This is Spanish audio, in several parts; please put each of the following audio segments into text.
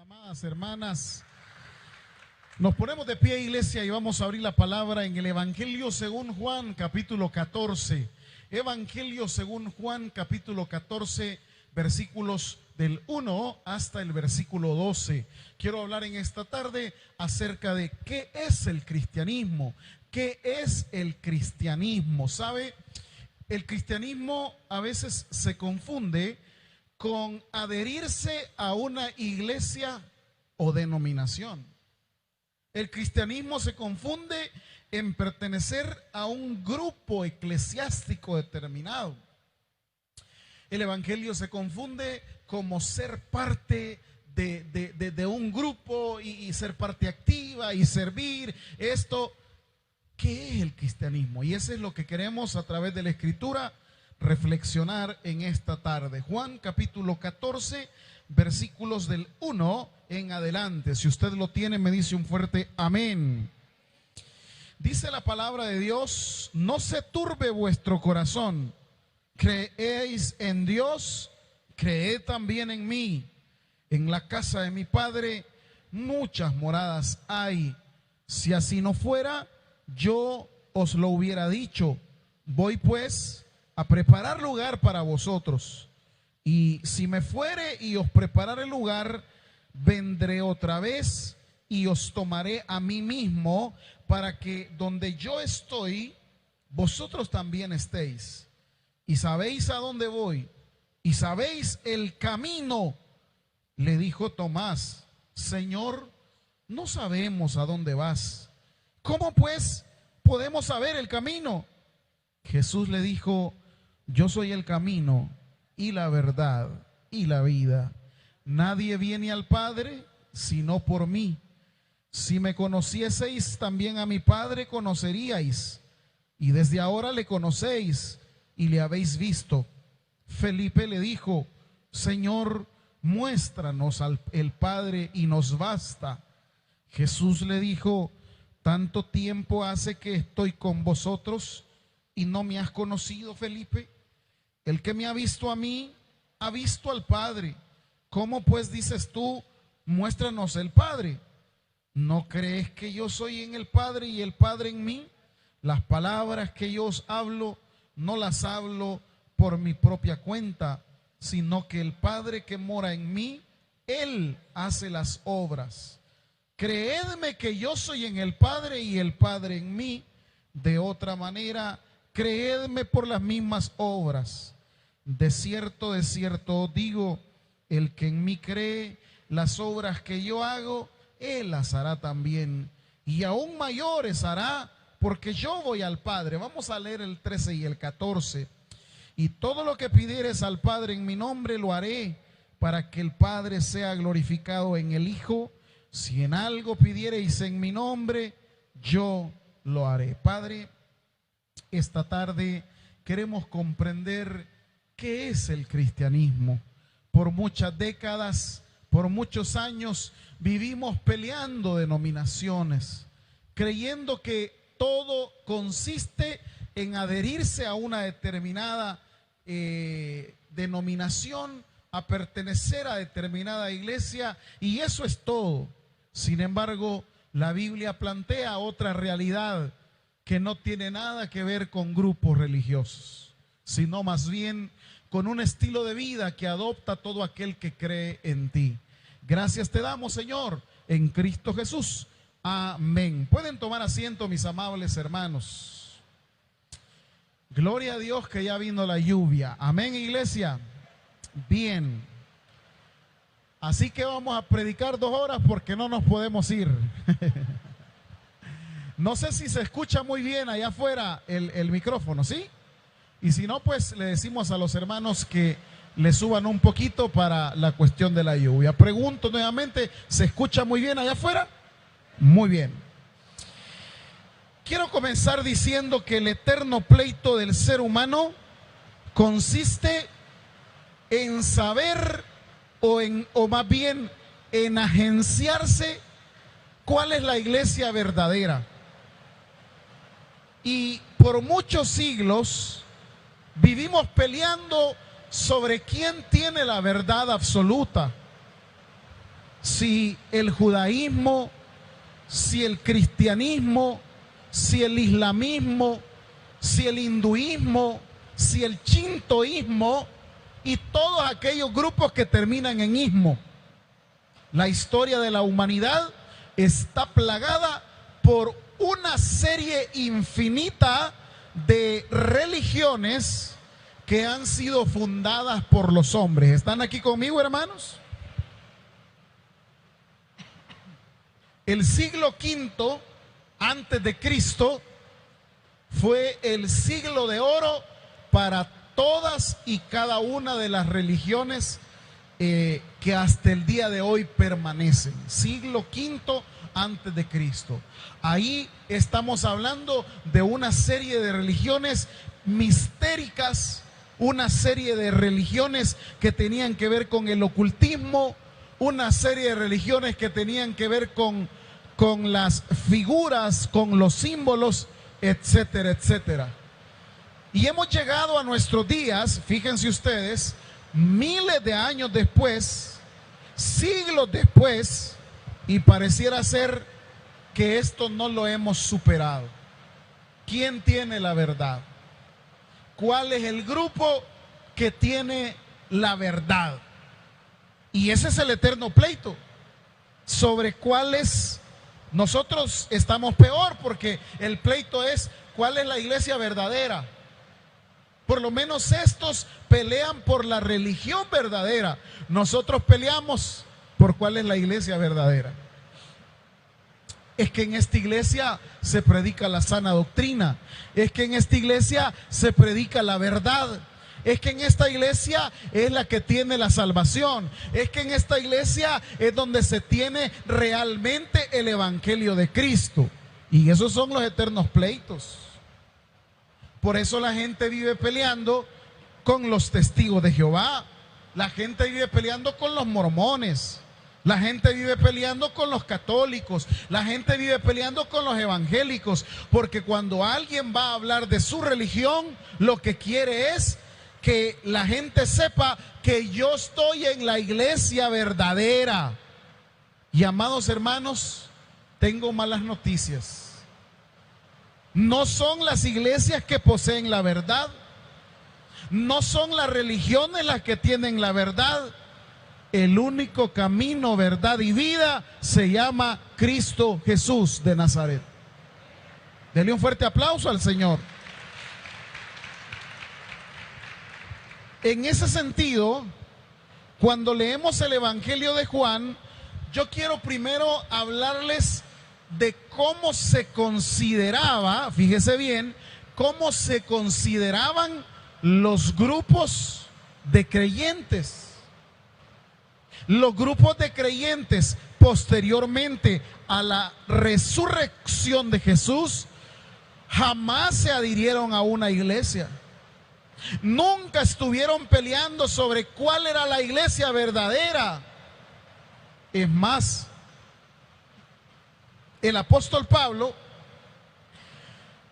Amadas hermanas, nos ponemos de pie, iglesia, y vamos a abrir la palabra en el Evangelio según Juan, capítulo 14. Evangelio según Juan, capítulo 14, versículos del 1 hasta el versículo 12. Quiero hablar en esta tarde acerca de qué es el cristianismo. ¿Qué es el cristianismo? ¿Sabe? El cristianismo a veces se confunde con adherirse a una iglesia o denominación. El cristianismo se confunde en pertenecer a un grupo eclesiástico determinado. El evangelio se confunde como ser parte de un grupo y ser parte activa y servir. Esto, ¿qué es el cristianismo? Y eso es lo que queremos a través de la escritura reflexionar en esta tarde. Juan capítulo 14, versículos del 1 en adelante. Si usted lo tiene, me dice un fuerte amén. Dice la palabra de Dios: no se turbe vuestro corazón. Creéis en Dios, creed también en mí. En la casa de mi Padre muchas moradas hay. Si así no fuera, yo os lo hubiera dicho. Voy pues a preparar lugar para vosotros. Y si me fuere y os prepararé lugar, vendré otra vez y os tomaré a mí mismo, para que donde yo estoy, vosotros también estéis. Y sabéis a dónde voy, y sabéis el camino. Le dijo Tomás: Señor, no sabemos a dónde vas. ¿Cómo pues podemos saber el camino? Jesús le dijo: yo soy el camino y la verdad y la vida. Nadie viene al Padre sino por mí. Si me conocieseis, también a mi Padre conoceríais. Y desde ahora le conocéis y le habéis visto. Felipe le dijo: Señor, muéstranos el Padre y nos basta. Jesús le dijo: ¿tanto tiempo hace que estoy con vosotros y no me has conocido, Felipe? El que me ha visto a mí, ha visto al Padre. ¿Cómo pues dices tú, muéstranos el Padre? ¿No crees que yo soy en el Padre y el Padre en mí? Las palabras que yo os hablo, no las hablo por mi propia cuenta, sino que el Padre que mora en mí, Él hace las obras. Creedme que yo soy en el Padre y el Padre en mí. De otra manera, creedme por las mismas obras. De cierto os digo, el que en mí cree, las obras que yo hago, él las hará también. Y aún mayores hará, porque yo voy al Padre. Vamos a leer el 13 y el 14. Y todo lo que pidieres al Padre en mi nombre lo haré, para que el Padre sea glorificado en el Hijo. Si en algo pidiereis en mi nombre, yo lo haré. Padre, esta tarde queremos comprender qué es el cristianismo. Por muchas décadas, por muchos años, vivimos peleando denominaciones, creyendo que todo consiste en adherirse a una determinada denominación, a pertenecer a determinada iglesia, y eso es todo. Sin embargo, la Biblia plantea otra realidad que no tiene nada que ver con grupos religiosos, sino más bien con un estilo de vida que adopta todo aquel que cree en ti. Gracias te damos, Señor, en Cristo Jesús. Amén. Pueden tomar asiento, mis amables hermanos. Gloria a Dios que ya vino la lluvia. Amén, iglesia. Bien. Así que vamos a predicar 2 horas porque no nos podemos ir. No sé si se escucha muy bien allá afuera el micrófono, ¿sí? Y si no, pues le decimos a los hermanos que le suban un poquito para la cuestión de la lluvia. Pregunto nuevamente, ¿se escucha muy bien allá afuera? Muy bien. Quiero comenzar diciendo que el eterno pleito del ser humano consiste en saber o más bien en agenciarse cuál es la iglesia verdadera. Y por muchos siglos vivimos peleando sobre quién tiene la verdad absoluta. si el judaísmo, si el cristianismo, si el islamismo, si el hinduismo, si el shintoísmo y todos aquellos grupos que terminan en ismo. La historia de la humanidad está plagada por una serie infinita de religiones que han sido fundadas por los hombres. ¿Están aquí conmigo, hermanos? El siglo V antes de Cristo fue el siglo de oro para todas y cada una de las religiones que hasta el día de hoy permanecen. Siglo V antes de Cristo. Ahí estamos hablando de una serie de religiones mistéricas, una serie de religiones que tenían que ver con el ocultismo, una serie de religiones que tenían que ver con las figuras, con los símbolos, etcétera, etcétera. Y hemos llegado a nuestros días, fíjense ustedes, miles de años después, siglos después, y pareciera ser que esto no lo hemos superado. ¿Quién tiene la verdad? ¿Cuál es el grupo que tiene la verdad? Y ese es el eterno pleito sobre cuáles. Nosotros estamos peor porque el pleito es cuál es la iglesia verdadera. Por lo menos estos pelean por la religión verdadera. Nosotros peleamos por cuál es la iglesia verdadera. Es que en esta iglesia se predica la sana doctrina. Es que en esta iglesia se predica la verdad. Es que en esta iglesia es la que tiene la salvación. Es que en esta iglesia es donde se tiene realmente el evangelio de Cristo. Y esos son los eternos pleitos. Por eso la gente vive peleando con los testigos de Jehová. La gente vive peleando con los mormones. La gente vive peleando con los católicos. La gente vive peleando con los evangélicos. Porque cuando alguien va a hablar de su religión, lo que quiere es que la gente sepa que yo estoy en la iglesia verdadera. Y amados hermanos, tengo malas noticias. No son las iglesias que poseen la verdad. No son las religiones las que tienen la verdad. El único camino, verdad y vida se llama Cristo Jesús de Nazaret. Denle un fuerte aplauso al Señor. En ese sentido, cuando leemos el Evangelio de Juan, yo quiero primero hablarles de cómo se consideraba, fíjese bien, cómo se consideraban los grupos de creyentes. Los grupos de creyentes posteriormente a la resurrección de Jesús jamás se adhirieron a una iglesia. Nunca estuvieron peleando sobre cuál era la iglesia verdadera. Es más, el apóstol Pablo,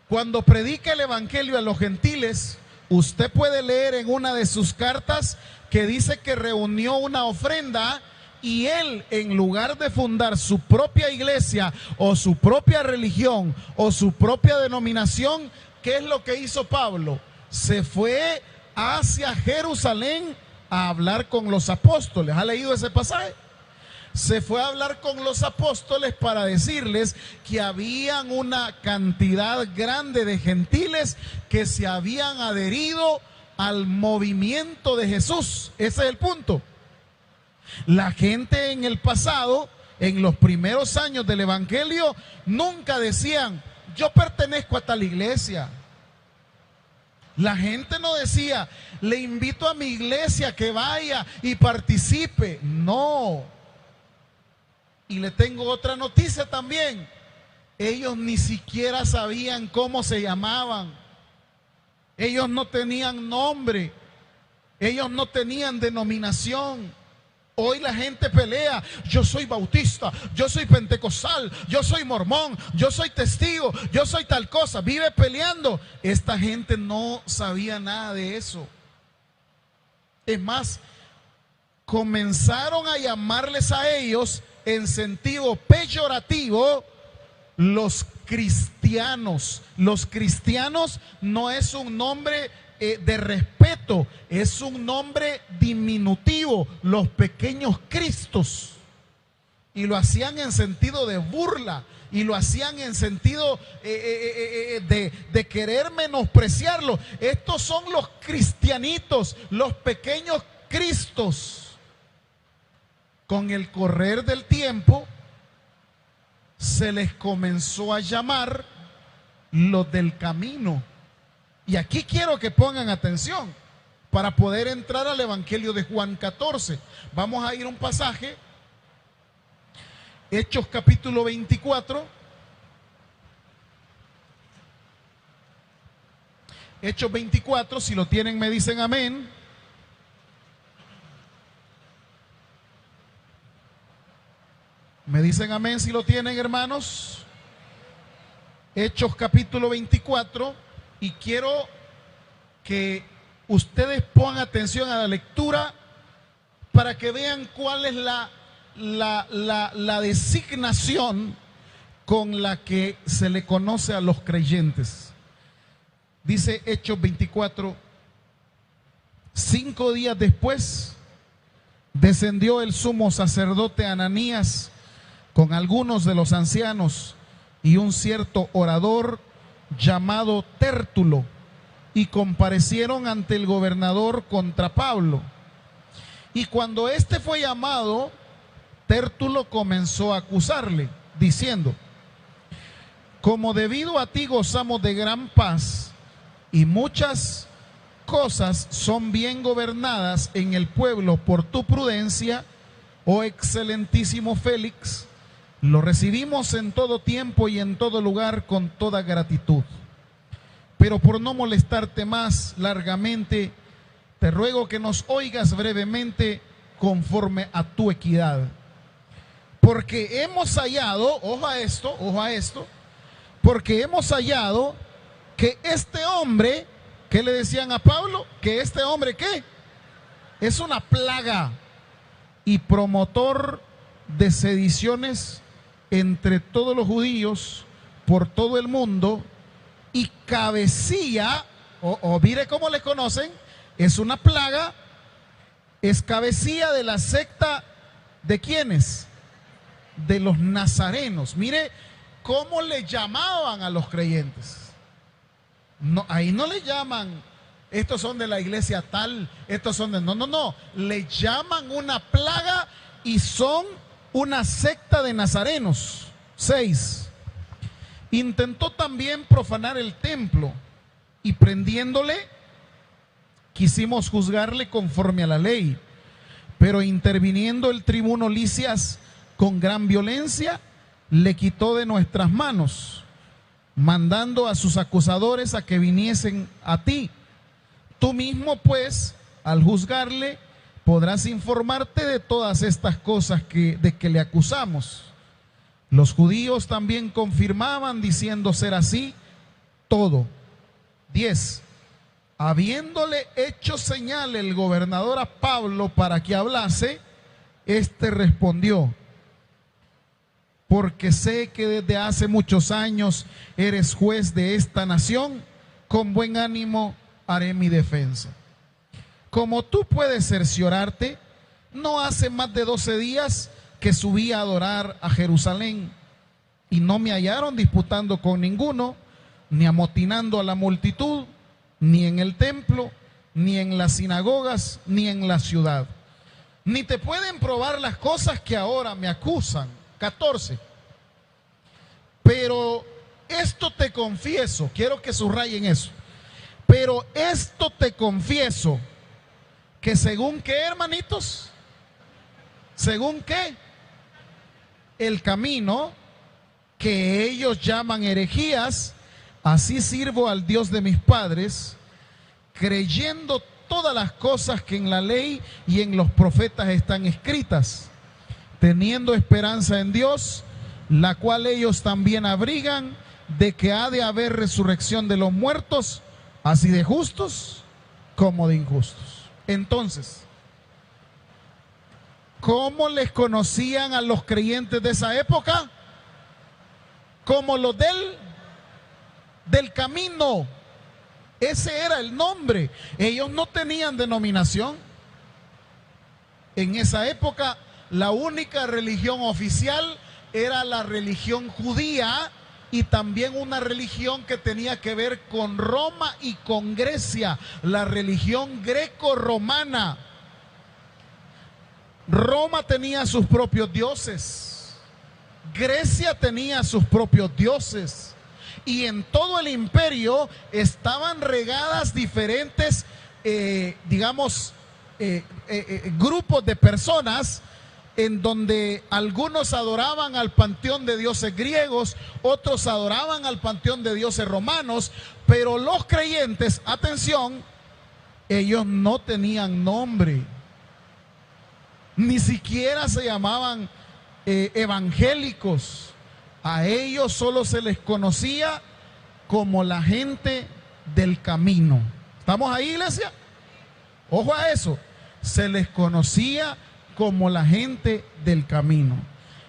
cuando predica el evangelio a los gentiles, usted puede leer en una de sus cartas que dice que reunió una ofrenda y él, en lugar de fundar su propia iglesia o su propia religión o su propia denominación, ¿qué es lo que hizo Pablo? Se fue hacia Jerusalén a hablar con los apóstoles. ¿Ha leído ese pasaje? Se fue a hablar con los apóstoles para decirles que habían una cantidad grande de gentiles que se habían adherido al movimiento de Jesús. Ese es el punto. La gente en el pasado, en los primeros años del evangelio, nunca decían, yo pertenezco a tal iglesia. La gente no decía, le invito a mi iglesia que vaya y participe. No. Y le tengo otra noticia también. Ellos ni siquiera sabían cómo se llamaban. Ellos no tenían nombre. Ellos no tenían denominación. Hoy la gente pelea, yo soy bautista, yo soy pentecostal, yo soy mormón, yo soy testigo, yo soy tal cosa. Vive peleando. Esta gente no sabía nada de eso. Es más, comenzaron a llamarles a ellos en sentido peyorativo los cristianos. Los cristianos no es un nombre de respeto, es un nombre diminutivo, los pequeños cristos. Y lo hacían en sentido de burla, y lo hacían en sentido de querer menospreciarlo. Estos son los cristianitos, los pequeños cristos. Con el correr del tiempo se les comenzó a llamar los del camino. Y aquí quiero que pongan atención para poder entrar al Evangelio de Juan 14. Vamos a ir a un pasaje, Hechos capítulo 24. Hechos 24, si lo tienen me dicen amén. Me dicen amén si lo tienen, hermanos. Hechos capítulo 24. Y quiero que ustedes pongan atención a la lectura para que vean cuál es la designación con la que se le conoce a los creyentes. Dice Hechos 24: 5 días después descendió el sumo sacerdote Ananías con algunos de los ancianos y un cierto orador llamado Tértulo, y comparecieron ante el gobernador contra Pablo. Y cuando éste fue llamado, Tértulo comenzó a acusarle, diciendo: como debido a ti gozamos de gran paz, y muchas cosas son bien gobernadas en el pueblo por tu prudencia, oh excelentísimo Félix, lo recibimos en todo tiempo y en todo lugar con toda gratitud. Pero por no molestarte más largamente, te ruego que nos oigas brevemente conforme a tu equidad. Porque hemos hallado, ojo a esto, porque hemos hallado que este hombre, ¿qué le decían a Pablo? Que este hombre, ¿qué? Es una plaga y promotor de sediciones entre todos los judíos por todo el mundo, y cabecilla, mire cómo le conocen, es una plaga, es cabecilla de la secta ¿de quiénes? De los nazarenos. Mire cómo le llamaban a los creyentes. No, ahí no le llaman, estos son de la iglesia tal, estos son de... No, le llaman una plaga y son una secta de nazarenos. 6. Intentó también profanar el templo, y prendiéndole quisimos juzgarle conforme a la ley, pero interviniendo el tribuno Licias con gran violencia, le quitó de nuestras manos, mandando a sus acusadores a que viniesen a ti. Tú mismo, pues, al juzgarle, podrás informarte de todas estas cosas de que le acusamos. Los judíos también confirmaban, diciendo ser así todo. 10. Habiéndole hecho señal el gobernador a Pablo para que hablase, éste respondió: porque sé que desde hace muchos años eres juez de esta nación, con buen ánimo haré mi defensa. Como tú puedes cerciorarte, no hace más de 12 días que subí a adorar a Jerusalén, y no me hallaron disputando con ninguno, ni amotinando a la multitud, ni en el templo, ni en las sinagogas, ni en la ciudad. Ni te pueden probar las cosas que ahora me acusan. 14. Pero esto te confieso, quiero que subrayen eso. Pero esto te confieso, que según qué, hermanitos, según qué, el camino que ellos llaman herejías, así sirvo al Dios de mis padres, creyendo todas las cosas que en la ley y en los profetas están escritas, teniendo esperanza en Dios, la cual ellos también abrigan, de que ha de haber resurrección de los muertos, así de justos como de injustos. Entonces, ¿Cómo les conocían a los creyentes de esa época? Como los del camino. Ese era el nombre. Ellos no tenían denominación. En esa época, la única religión oficial era la religión judía y también una religión que tenía que ver con Roma y con Grecia, la religión greco-romana. Roma tenía sus propios dioses, Grecia tenía sus propios dioses, y en todo el imperio estaban regadas diferentes, grupos de personas, en donde algunos adoraban al panteón de dioses griegos, otros adoraban al panteón de dioses romanos, pero los creyentes, atención, ellos no tenían nombre, ni siquiera se llamaban evangélicos. A ellos solo se les conocía como la gente del camino. ¿Estamos ahí, iglesia? Ojo a eso. Se les conocía como la gente del camino.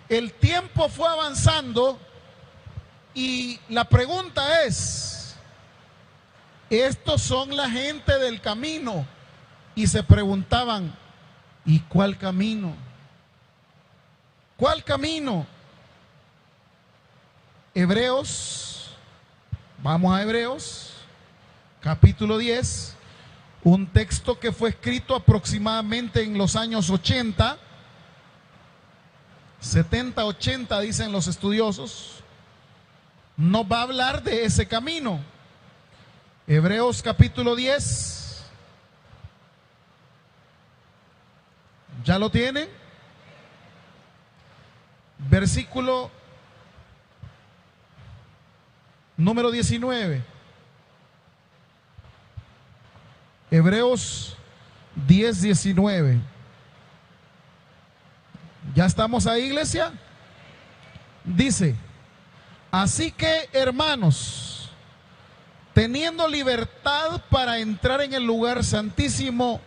El tiempo fue avanzando y la pregunta es, estos son la gente del camino. Y se preguntaban, ¿y cuál camino? ¿Cuál camino? Hebreos, vamos a Hebreos, capítulo 10, un texto que fue escrito aproximadamente en los años 80, 70, 80 dicen los estudiosos, nos va a hablar de ese camino. Hebreos capítulo 10, ¿ya lo tienen? Versículo número 19. Hebreos 10, 19. ¿Ya estamos ahí, iglesia? Dice, así que, hermanos, teniendo libertad para entrar en el lugar santísimo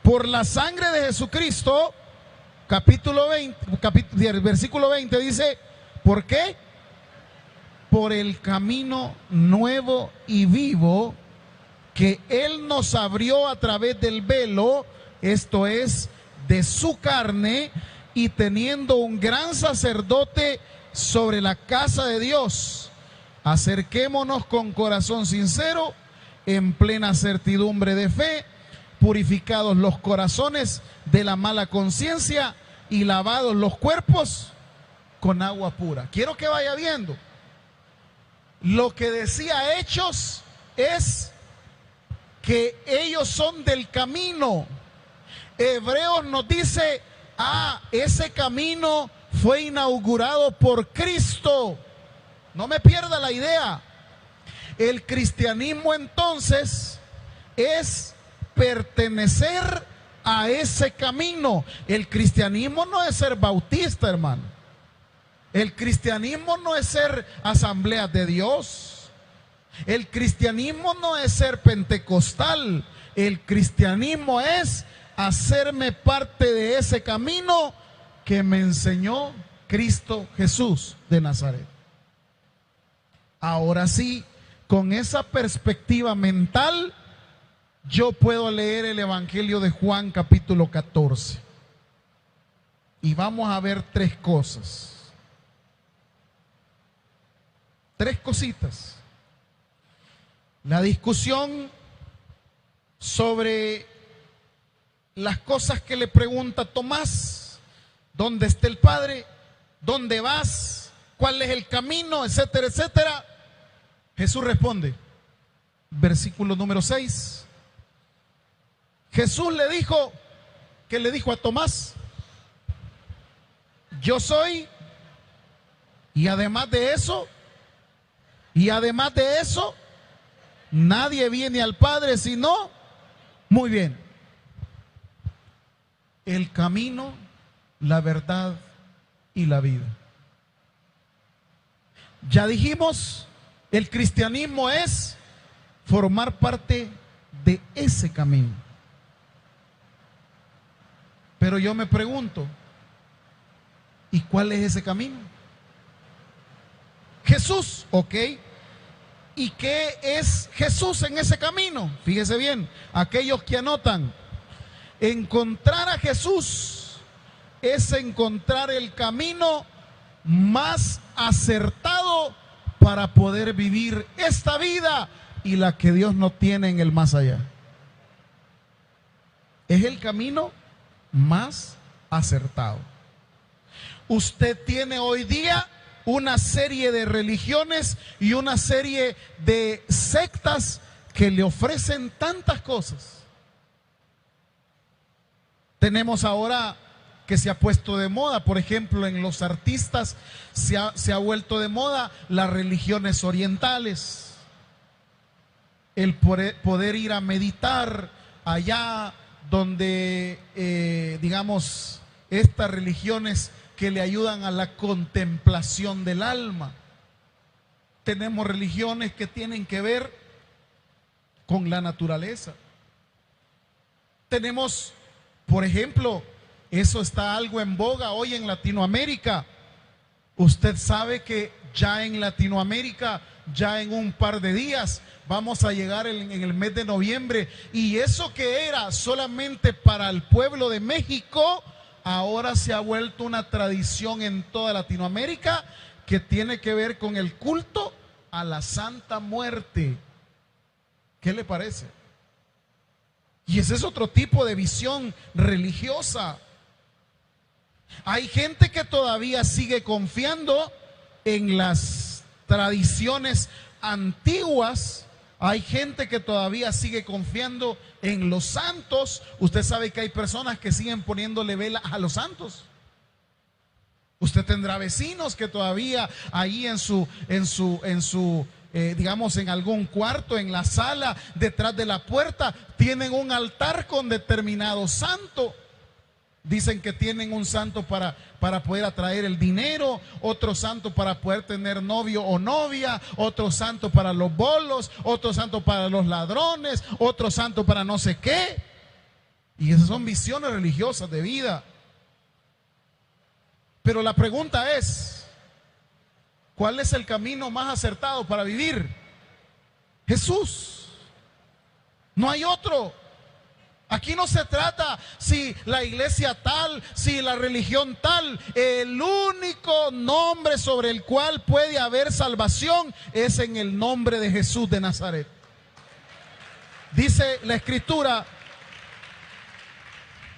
por la sangre de Jesucristo, versículo 20 dice, ¿por qué? Por el camino nuevo y vivo que Él nos abrió a través del velo, esto es, de su carne, y teniendo un gran sacerdote sobre la casa de Dios, acerquémonos con corazón sincero, en plena certidumbre de fe, purificados los corazones de la mala conciencia y lavados los cuerpos con agua pura. Quiero que vaya viendo. Lo que decía Hechos es que ellos son del camino. Hebreos nos dice, ese camino fue inaugurado por Cristo. No me pierda la idea. El cristianismo entonces es pertenecer a ese camino. El cristianismo no es ser bautista, hermano. El cristianismo no es ser Asamblea de Dios. El cristianismo no es ser pentecostal. El cristianismo es hacerme parte de ese camino que me enseñó Cristo Jesús de Nazaret. Ahora sí, con esa perspectiva mental, yo puedo leer el Evangelio de Juan capítulo 14. Y vamos a ver tres cosas. Tres cositas. La discusión sobre las cosas que le pregunta Tomás: ¿dónde está el Padre? ¿Dónde vas? ¿Cuál es el camino? Etcétera, etcétera. Jesús responde, versículo número 6. Jesús le dijo, ¿qué le dijo a Tomás? Yo soy, y además de eso, nadie viene al Padre sino, muy bien, el camino, la verdad y la vida. Ya dijimos, el cristianismo es formar parte de ese camino. Pero yo me pregunto, ¿y cuál es ese camino? Jesús, ¿ok? ¿Y qué es Jesús en ese camino? Fíjese bien, aquellos que anotan, encontrar a Jesús es encontrar el camino más acertado para poder vivir esta vida y la que Dios no tiene en el más allá. Es el camino más acertado. Usted tiene hoy día una serie de religiones y una serie de sectas que le ofrecen tantas cosas. Tenemos ahora que se ha puesto de moda, por ejemplo, en los artistas se ha vuelto de moda las religiones orientales. El poder ir a meditar allá donde, digamos, estas religiones que le ayudan a la contemplación del alma. Tenemos religiones que tienen que ver con la naturaleza. Tenemos, por ejemplo, eso está algo en boga hoy en Latinoamérica. Usted sabe que ya en Latinoamérica, ya en un par de días, vamos a llegar en el mes de noviembre. Y eso que era solamente para el pueblo de México, ahora se ha vuelto una tradición en toda Latinoamérica que tiene que ver con el culto a la Santa Muerte. ¿Qué le parece? Y ese es otro tipo de visión religiosa. Hay gente que todavía sigue confiando en las tradiciones antiguas. Hay gente que todavía sigue confiando en los santos. Usted sabe que hay personas que siguen poniéndole velas a los santos. Usted tendrá vecinos que todavía ahí digamos, en algún cuarto, en la sala, detrás de la puerta, tienen un altar con determinado santo. Dicen que tienen un santo para poder atraer el dinero, otro santo para poder tener novio o novia, otro santo para los bolos, otro santo para los ladrones, otro santo para no sé qué. Y esas son visiones religiosas de vida. Pero la pregunta es, ¿cuál es el camino más acertado para vivir? Jesús. No hay otro. Aquí no se trata si la iglesia tal, si la religión tal. El único nombre sobre el cual puede haber salvación es en el nombre de Jesús de Nazaret. Dice la Escritura,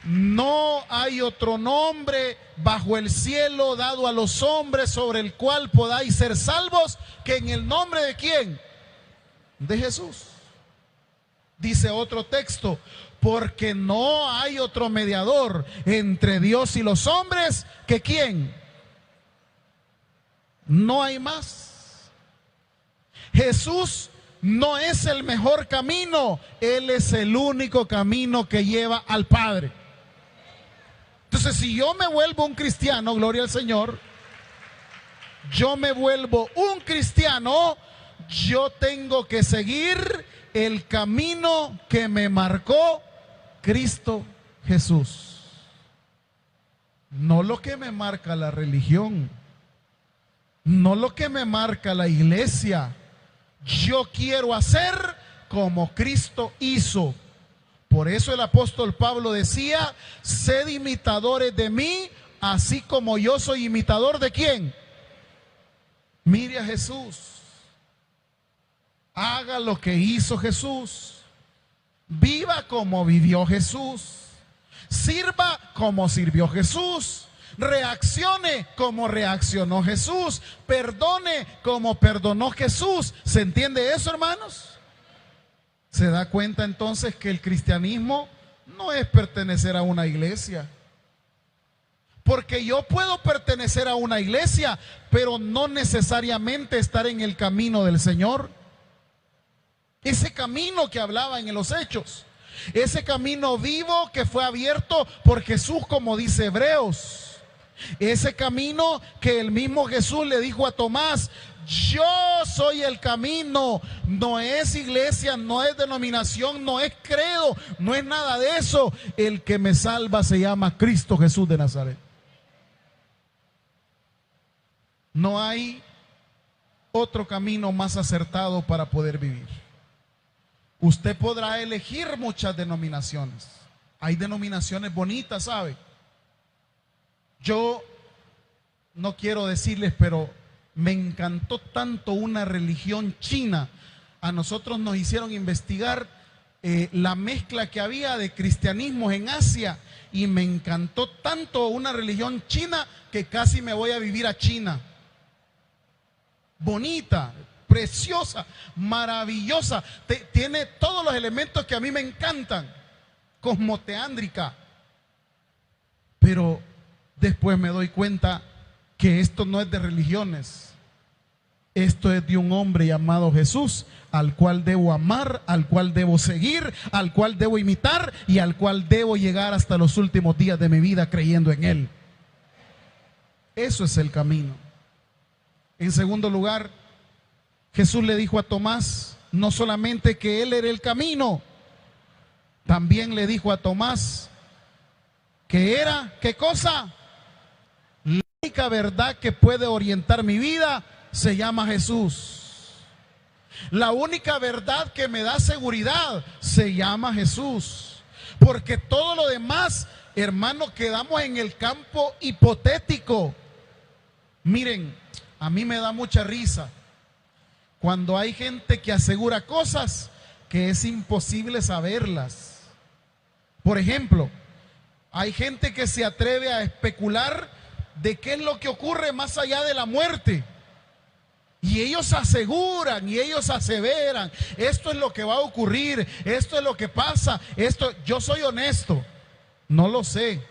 no hay otro nombre bajo el cielo dado a los hombres sobre el cual podáis ser salvos que en el nombre de ¿quién? De Jesús. Dice otro texto, porque no hay otro mediador entre Dios y los hombres que ¿quién? No hay más. Jesús no es el mejor camino, Él es el único camino que lleva al Padre. Entonces, si yo me vuelvo un cristiano, gloria al Señor, yo me vuelvo un cristiano, yo tengo que seguir el camino que me marcó Cristo Jesús. No lo que me marca la religión, no lo que me marca la iglesia. Yo quiero hacer como Cristo hizo. Por eso el apóstol Pablo decía, sed imitadores de mí, así como yo soy imitador de ¿quién? Mire a Jesús. Haga lo que hizo Jesús. Viva como vivió Jesús. Sirva como sirvió Jesús. Reaccione como reaccionó Jesús. Perdone como perdonó Jesús. ¿Se entiende eso, hermanos? Se da cuenta entonces que el cristianismo no es pertenecer a una iglesia. Porque yo puedo pertenecer a una iglesia, pero no necesariamente estar en el camino del Señor. Ese camino que hablaba en los Hechos, ese camino vivo que fue abierto por Jesús, como dice Hebreos. Ese camino que el mismo Jesús le dijo a Tomás: yo soy el camino. No es iglesia, no es denominación, no es credo, no es nada de eso. El que me salva se llama Cristo Jesús de Nazaret. No hay otro camino más acertado para poder vivir. Usted podrá elegir muchas denominaciones. Hay denominaciones bonitas, ¿sabe? Yo no quiero decirles, pero me encantó tanto una religión china. A nosotros nos hicieron investigar la mezcla que había de cristianismos en Asia, y me encantó tanto una religión china que casi me voy a vivir a China. Bonita, preciosa, maravillosa, tiene todos los elementos que a mí me encantan, cosmoteándrica. Pero después me doy cuenta que esto no es de religiones, esto es de un hombre llamado Jesús, al cual debo amar, al cual debo seguir, al cual debo imitar y al cual debo llegar hasta los últimos días de mi vida creyendo en Él. Eso es el camino. En segundo lugar, Jesús le dijo a Tomás no solamente que Él era el camino, también le dijo a Tomás que era, ¿qué cosa? La única verdad que puede orientar mi vida se llama Jesús. La única verdad que me da seguridad se llama Jesús. Porque todo lo demás, hermano, quedamos en el campo hipotético. Miren, a mí me da mucha risa cuando hay gente que asegura cosas que es imposible saberlas. Por ejemplo, hay gente que se atreve a especular de qué es lo que ocurre más allá de la muerte. Y ellos aseguran y ellos aseveran: esto es lo que va a ocurrir, esto es lo que pasa, esto. Yo soy honesto, no lo sé.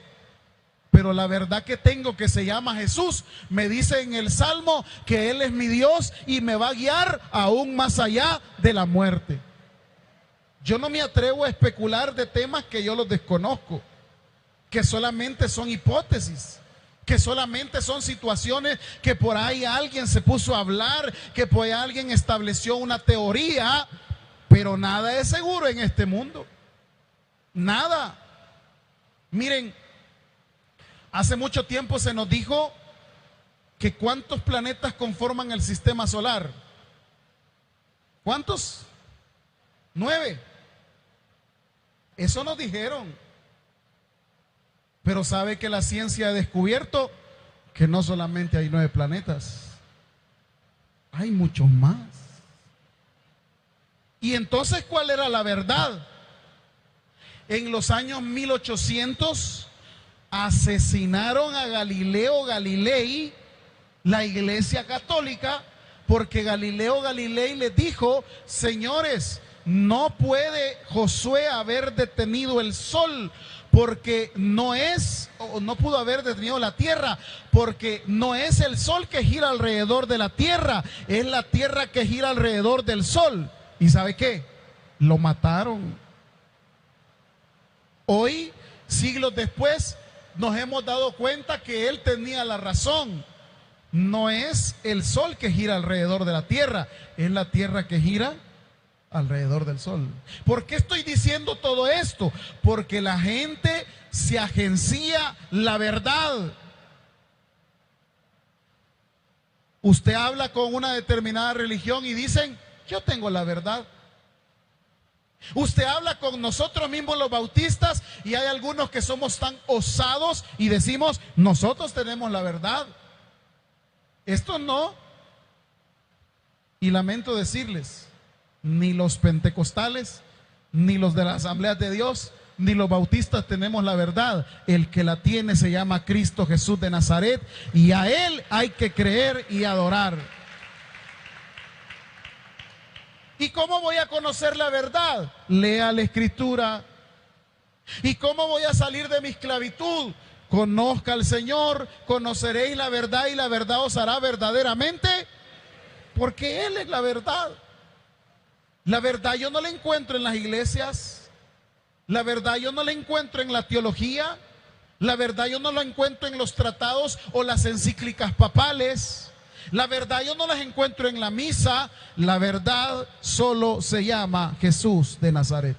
Pero la verdad que tengo, que se llama Jesús, me dice en el Salmo que Él es mi Dios y me va a guiar aún más allá de la muerte. Yo no me atrevo a especular de temas que yo los desconozco, que solamente son hipótesis, que solamente son situaciones que por ahí alguien se puso a hablar, que por ahí alguien estableció una teoría, pero nada es seguro en este mundo. Nada. Miren, hace mucho tiempo se nos dijo que ¿cuántos planetas conforman el sistema solar? ¿Cuántos? 9. Eso nos dijeron. Pero sabe que la ciencia ha descubierto que no solamente hay 9 planetas, hay muchos más. Y entonces, ¿cuál era la verdad? En los años 1800 asesinaron a Galileo Galilei, la Iglesia Católica, porque Galileo Galilei les dijo: señores, no puede Josué haber detenido el sol, porque no pudo haber detenido la tierra, porque no es el sol que gira alrededor de la tierra, es la tierra que gira alrededor del sol. ¿Y sabe qué? Lo mataron. Hoy, siglos después, nos hemos dado cuenta que él tenía la razón. No es el sol que gira alrededor de la tierra, es la tierra que gira alrededor del sol. ¿Por qué estoy diciendo todo esto? Porque la gente se agencia la verdad. Usted habla con una determinada religión y dicen: yo tengo la verdad. Usted habla con nosotros mismos los bautistas y hay algunos que somos tan osados y decimos: nosotros tenemos la verdad. Esto no. Y lamento decirles, ni los pentecostales, ni los de las asambleas de Dios, ni los bautistas tenemos la verdad. El que la tiene se llama Cristo Jesús de Nazaret, y a Él hay que creer y adorar. ¿Y cómo voy a conocer la verdad? Lea la Escritura. ¿Y cómo voy a salir de mi esclavitud? Conozca al Señor, conoceréis la verdad y la verdad os hará verdaderamente, porque Él es la verdad. La verdad yo no la encuentro en las iglesias, la verdad yo no la encuentro en la teología, La verdad yo no la encuentro en los tratados o las encíclicas papales. La verdad yo no las encuentro en la misa. La verdad solo se llama Jesús de Nazaret.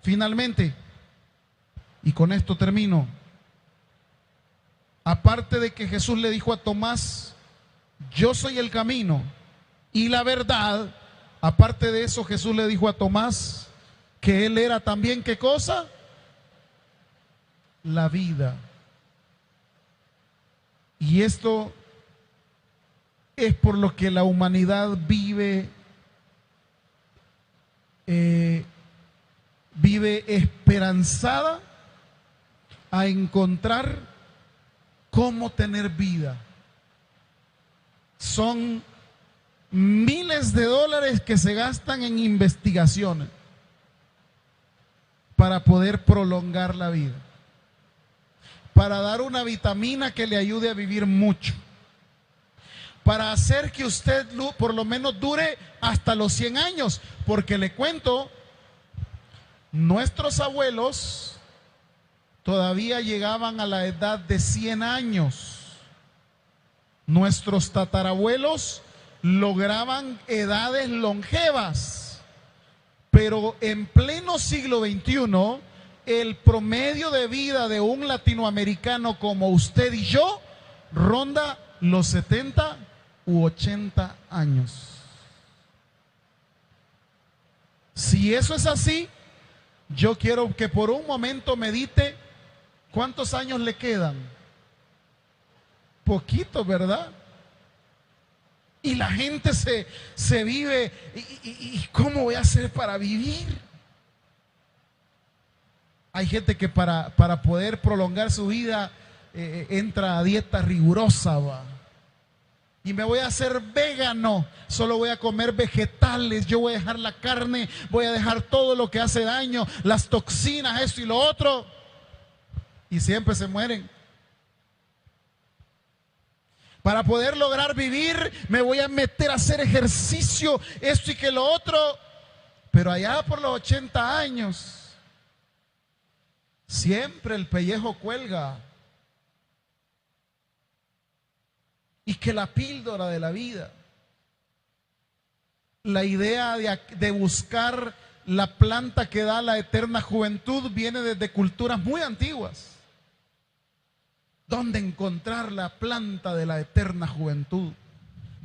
Finalmente, y con esto termino, aparte de que Jesús le dijo a Tomás, yo soy el camino y la verdad, aparte de eso Jesús le dijo a Tomás que él era también, ¿qué cosa? La vida. Y esto es por lo que la humanidad vive esperanzada a encontrar cómo tener vida. Son miles de dólares que se gastan en investigaciones para poder prolongar la vida, para dar una vitamina que le ayude a vivir mucho, para hacer que usted por lo menos dure hasta los 100 años, porque le cuento, nuestros abuelos todavía llegaban a la edad de 100 años. Nuestros tatarabuelos lograban edades longevas, pero en pleno siglo XXI, el promedio de vida de un latinoamericano como usted y yo ronda los 70 u 80 años. Si eso es así, yo quiero que por un momento medite cuántos años le quedan. Poquito, ¿verdad? Y la gente se vive, ¿y cómo voy a hacer para vivir? Hay gente que para poder prolongar su vida entra a dieta rigurosa, va. Y me voy a hacer vegano, solo voy a comer vegetales, yo voy a dejar la carne, voy a dejar todo lo que hace daño, las toxinas, esto y lo otro. Y siempre se mueren. Para poder lograr vivir, me voy a meter a hacer ejercicio, esto y que lo otro. Pero allá por los 80 años, siempre el pellejo cuelga. Y que la píldora de la vida, la idea de buscar la planta que da la eterna juventud viene desde culturas muy antiguas. ¿Dónde encontrar la planta de la eterna juventud?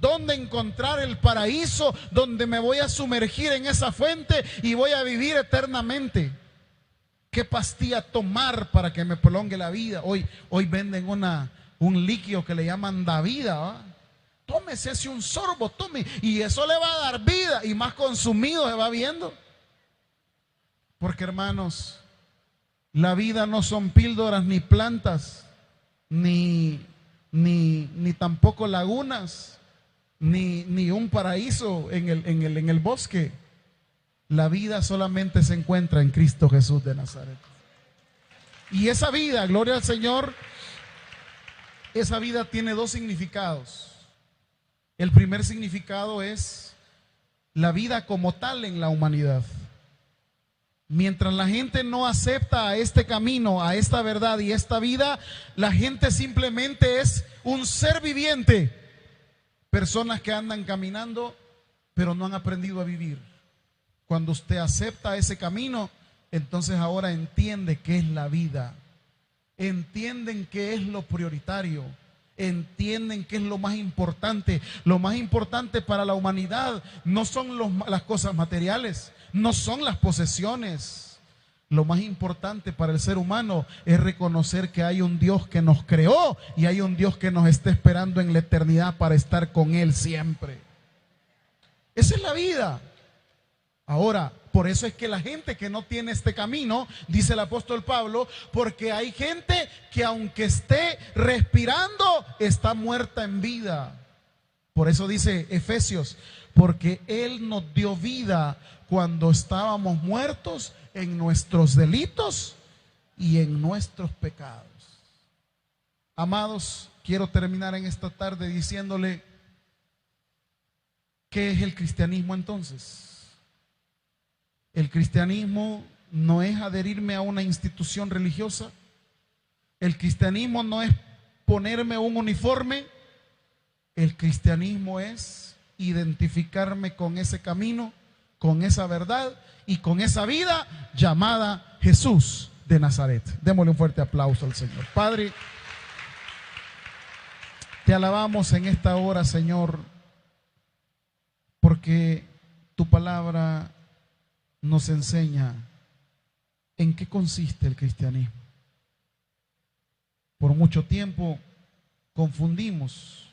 ¿Dónde encontrar el paraíso donde me voy a sumergir en esa fuente y voy a vivir eternamente? ¿Qué pastilla tomar para que me prolongue la vida? Hoy venden un líquido que le llaman da vida, ¿va? Tómese ese un sorbo, tome, y eso le va a dar vida, y más consumido se va viendo. Porque hermanos, la vida no son píldoras ni plantas, ni tampoco lagunas, ni un paraíso en el bosque. La vida solamente se encuentra en Cristo Jesús de Nazaret. Y esa vida, gloria al Señor, esa vida tiene dos significados. El primer significado es la vida como tal en la humanidad. Mientras la gente no acepta a este camino, a esta verdad y esta vida, la gente simplemente es un ser viviente. Personas que andan caminando, pero no han aprendido a vivir. Cuando usted acepta ese camino, entonces ahora entiende qué es la vida. Entienden qué es lo prioritario. Entienden qué es lo más importante. Lo más importante para la humanidad no son las cosas materiales, no son las posesiones. Lo más importante para el ser humano es reconocer que hay un Dios que nos creó y hay un Dios que nos está esperando en la eternidad para estar con Él siempre. Esa es la vida. Ahora, por eso es que la gente que no tiene este camino, dice el apóstol Pablo, porque hay gente que aunque esté respirando, está muerta en vida. Por eso dice Efesios, porque Él nos dio vida cuando estábamos muertos en nuestros delitos y en nuestros pecados. Amados, quiero terminar en esta tarde diciéndole, ¿qué es el cristianismo entonces? El cristianismo no es adherirme a una institución religiosa, El cristianismo no es ponerme un uniforme, el cristianismo es identificarme con ese camino, con esa verdad y con esa vida llamada Jesús de Nazaret. Démosle un fuerte aplauso al Señor. Padre, te alabamos en esta hora, Señor, porque tu palabra nos enseña en qué consiste el cristianismo. Por mucho tiempo confundimos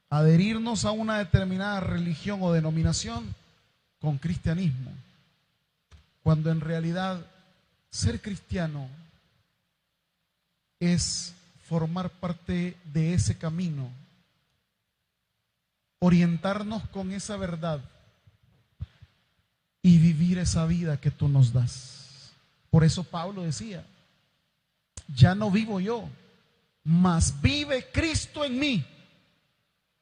adherirnos a una determinada religión o denominación con cristianismo, cuando en realidad ser cristiano es formar parte de ese camino, orientarnos con esa verdad y vivir esa vida que tú nos das. Por eso Pablo decía, ya no vivo yo, mas vive Cristo en mí.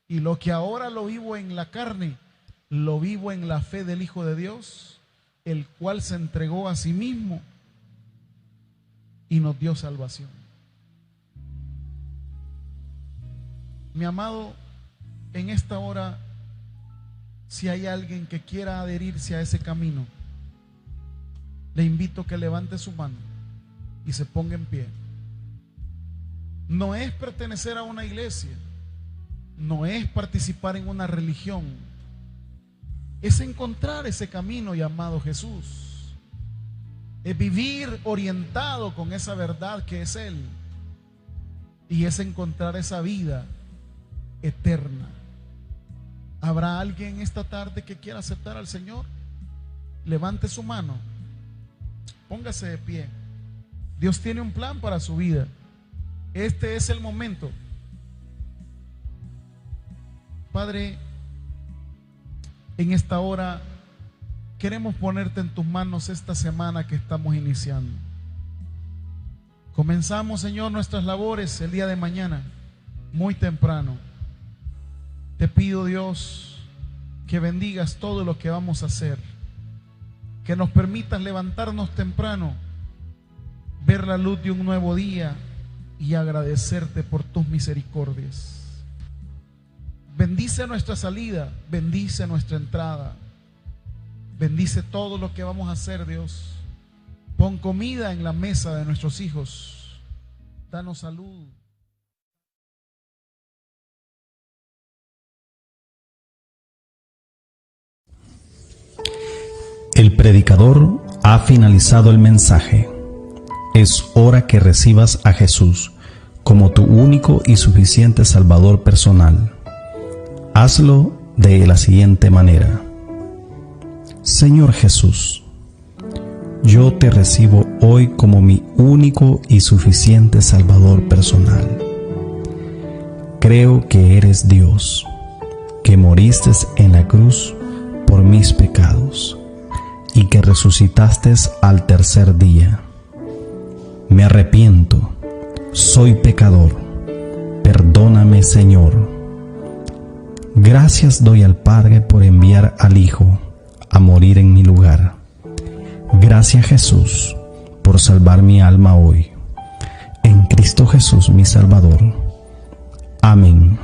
Y lo que ahora lo vivo en la carne, lo vivo en la fe del Hijo de Dios, el cual se entregó a sí mismo y nos dio salvación. Mi amado, en esta hora, si hay alguien que quiera adherirse a ese camino, le invito a que levante su mano y se ponga en pie. No es pertenecer a una iglesia, no es participar en una religión, es encontrar ese camino llamado Jesús, es vivir orientado con esa verdad que es Él, y es encontrar esa vida eterna. ¿Habrá alguien esta tarde que quiera aceptar al Señor? Levante su mano, póngase de pie. Dios tiene un plan para su vida. Este es el momento. Padre, en esta hora queremos ponerte en tus manos esta semana que estamos iniciando. Comenzamos, Señor, nuestras labores el día de mañana, muy temprano. Te pido, Dios, que bendigas todo lo que vamos a hacer, que nos permitas levantarnos temprano, ver la luz de un nuevo día y agradecerte por tus misericordias. Bendice nuestra salida, bendice nuestra entrada, bendice todo lo que vamos a hacer, Dios. Pon comida en la mesa de nuestros hijos, danos salud. El predicador ha finalizado el mensaje. Es hora que recibas a Jesús como tu único y suficiente Salvador personal. Hazlo de la siguiente manera. Señor Jesús, yo te recibo hoy como mi único y suficiente Salvador personal. Creo que eres Dios, que moriste en la cruz por mis pecados y que resucitaste al tercer día. Me arrepiento, soy pecador, perdóname, Señor. Gracias doy al Padre por enviar al Hijo a morir en mi lugar. Gracias, Jesús, por salvar mi alma hoy. En Cristo Jesús, mi Salvador. Amén.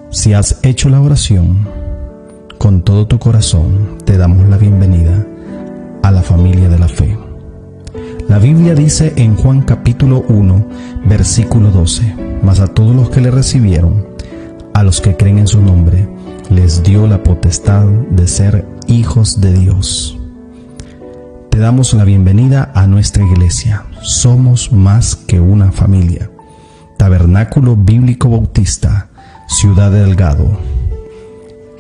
Si has hecho la oración con todo tu corazón, te damos la bienvenida a la familia de la fe. La Biblia dice en Juan capítulo 1, versículo 12, mas a todos los que le recibieron, a los que creen en su nombre, les dio la potestad de ser hijos de Dios. Te damos la bienvenida a nuestra iglesia. Somos más que una familia. Tabernáculo Bíblico Bautista, Ciudad de Delgado.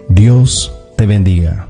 Dios te bendiga.